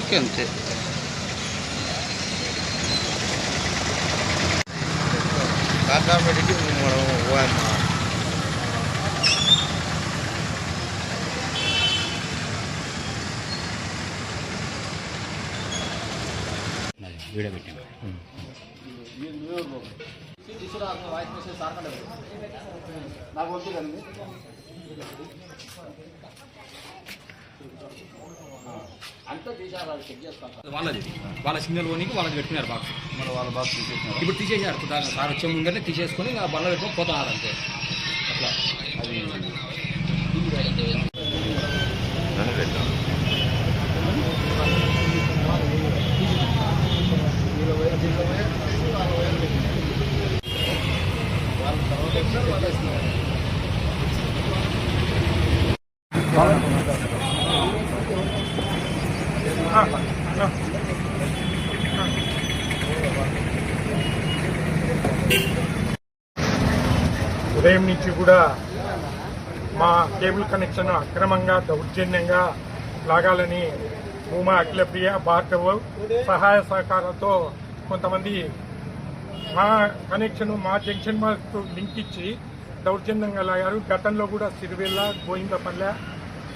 Okay అంతే. కాకామెడికి మనం video పెట్టాను. వాళ్ళది వాళ్ళ సిగ్నల్ పోనీకి వాళ్ళకి పెట్టుకున్నారు బాక్స్. మన వాళ్ళ బాక్స్ తీసేసినారు. ఇప్పుడు తీసేసినారు. సార్ వచ్చే ముందరే తీసేసుకొని బల్ల పెట్టుకొని పోతున్నారు అంతే. అట్లా అది ఉదయం నుంచి కూడా మా కేబుల్ కనెక్షన్ అక్రమంగా దౌర్జన్యంగా లాగాలని భూమా అఖిలప్రియ భార్గవ్ సహాయ సహకారాలతో కొంతమంది మా కనెక్షన్ మా జంక్షన్ వరకు లింక్ ఇచ్చి దౌర్జన్యంగా లాగారు. గతంలో కూడా సిరివెల్ల, గోవిందపల్లె,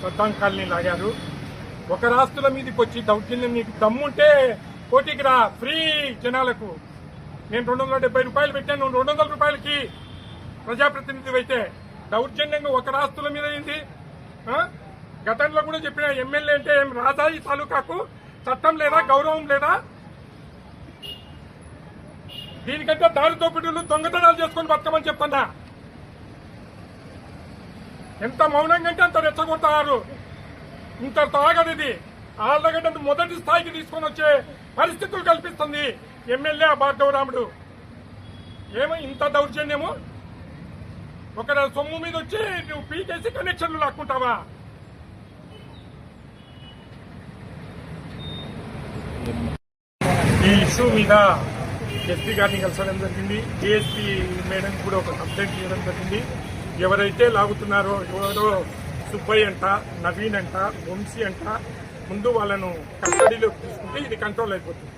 సద్దాం కాలనీ లాగారు. ఒక రాష్ట్రాల మీదకి వచ్చి దౌర్జన్యం నీకు దమ్ముంటే కోటికి రా, ఫ్రీ జనాలకు. నేను 270 రూపాయలు పెట్టాను, 200 రూపాయలకి ప్రజాప్రతినిధి అయితే దౌర్జన్యంగా ఒక రాష్ట్రాల మీద అయింది. గతంలో కూడా చెప్పిన ఎమ్మెల్యే అంటే ఏం రాజా ఈ తాలూకాకు? చట్టం లేదా, గౌరవం లేదా? దీనికంటే దారి దోపిడీలు దొంగతనాలు చేసుకొని బతకమని చెప్తున్నా. ఎంత మౌనంగా అంటే అంత రెచ్చగొడతారు. ఇంత తాగదు ఇది. ఆళ్ళగడ్డ మొదటి స్థాయికి తీసుకొని వచ్చే పరిస్థితులు కల్పిస్తుంది ఎమ్మెల్యే భార్గవరాముడు. ఏమో ఇంత దౌర్జన్యము? ఒక సొమ్ము మీద వచ్చి నువ్వు పీకేసి కనెక్షన్లు లాక్కుంటావా? ఈ ఇష్యూ మీద ఎస్పీ గారిని కలిసడం జరిగింది. డిఎస్పీ మేడం కూడా ఒక కంప్లైంట్ చేయడం జరిగింది. ఎవరైతే లాగుతున్నారో, ఎవరో సుబ్బయ్య అంట, నవీన్ అంట, వంశీ అంట, ముందు వాళ్ళను కస్టడీలోకి తీసుకుంటే ఇది కంట్రోల్ అయిపోతుంది.